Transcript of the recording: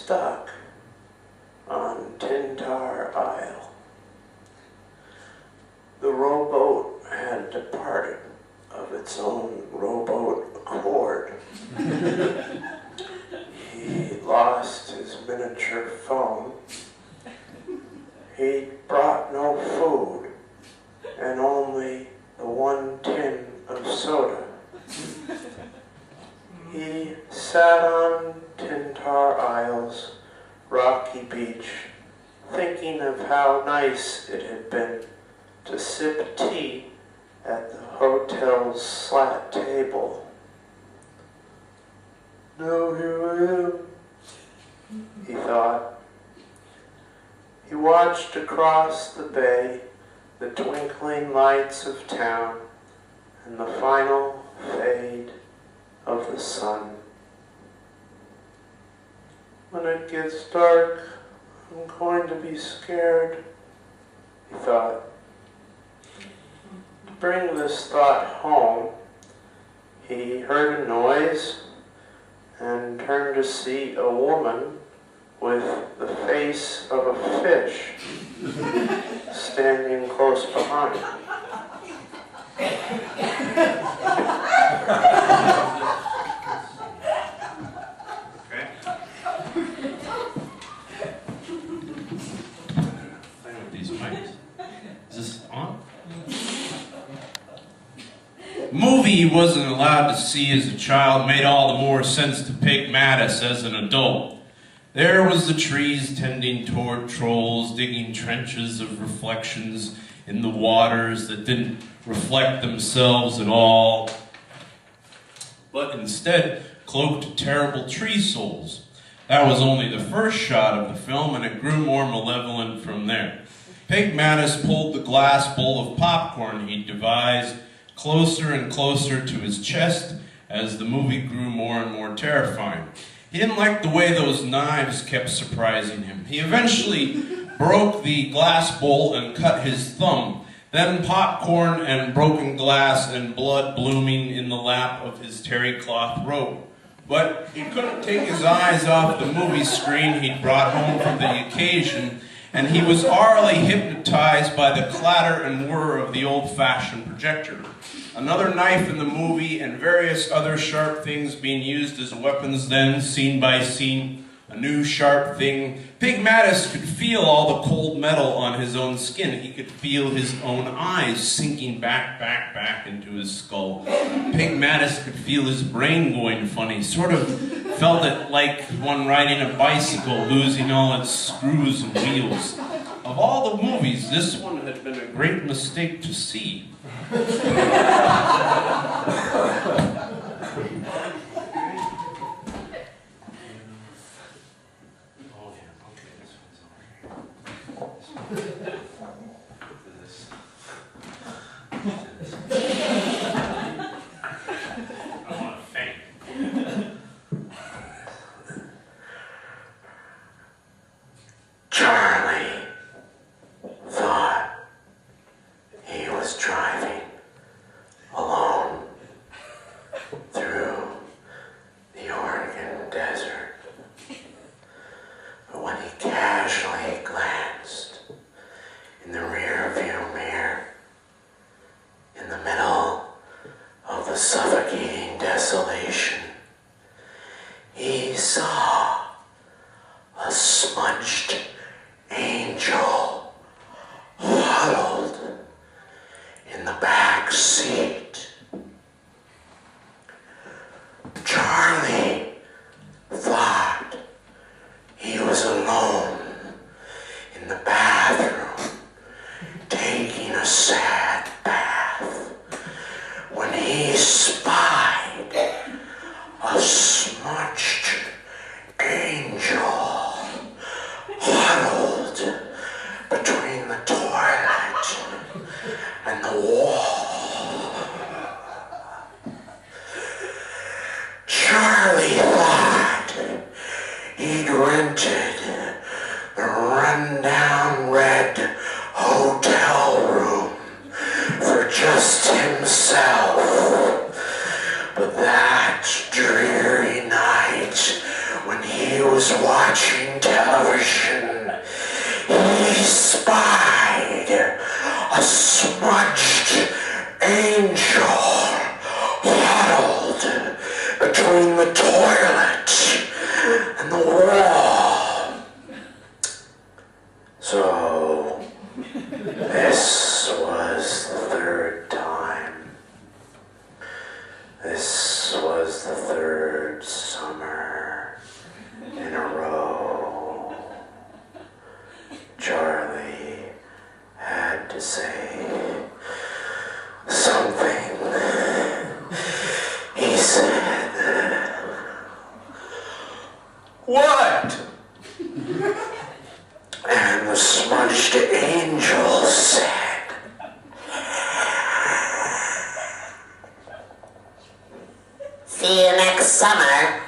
stuck on Tintar Isle. The rowboat had departed of its own rowboat accord. He lost his miniature phone. He brought no food and only the one tin of soda. He sat on Tintar Isle's rocky beach, thinking of how nice it had been to sip tea at the hotel's slat table. Now here I am, he thought. He watched across the bay the twinkling lights of town and the final fade of the sun. When it gets dark, I'm going to be scared, he thought. To bring this thought home, he heard a noise and turned to see a woman with the face of a fish standing close behind. Okay. Playing with these mics. Is this on? Movie he wasn't allowed to see as a child made all the more sense to Pig Mattis as an adult. There was the trees tending toward trolls, digging trenches of reflections in the waters that didn't reflect themselves at all, but instead cloaked terrible tree souls. That was only the first shot of the film, and it grew more malevolent from there. Pig Mattis pulled the glass bowl of popcorn he'd devised closer and closer to his chest as the movie grew more and more terrifying. He didn't like the way those knives kept surprising him. He eventually broke the glass bowl and cut his thumb. Then popcorn and broken glass and blood blooming in the lap of his terry cloth robe. But he couldn't take his eyes off the movie screen he'd brought home for the occasion, and he was hourly hypnotized by the clatter and whir of the old-fashioned projector. Another knife in the movie and various other sharp things being used as weapons then, scene by scene, a new sharp thing. Pig Mattis could feel all the cold metal on his own skin. He could feel his own eyes sinking back into his skull. Pig Mattis could feel his brain going funny, sort of felt it like one riding a bicycle, losing all its screws and wheels. Of all the movies, this one had been a great mistake to see. Charlie thought he was driving alone through the Oregon desert. But when he casually glanced in the rear-view mirror, in the middle of the suffocating desolation, he saw a smudged angel huddled in the back seat. Charlie thought he was alone in the bathroom taking a sad bath when he spied a smudged angel huddled between the toilet and the wall. Charlie thought he'd rented the rundown red hotel room for just himself. But that dreary night when he was watching television, he spied a smudged angel huddled between the toilet and the wall. So, this was the third time. This was the third summer in a row. Charlie had to say something. He said, "What?" And the smudged angel said, "See you next summer."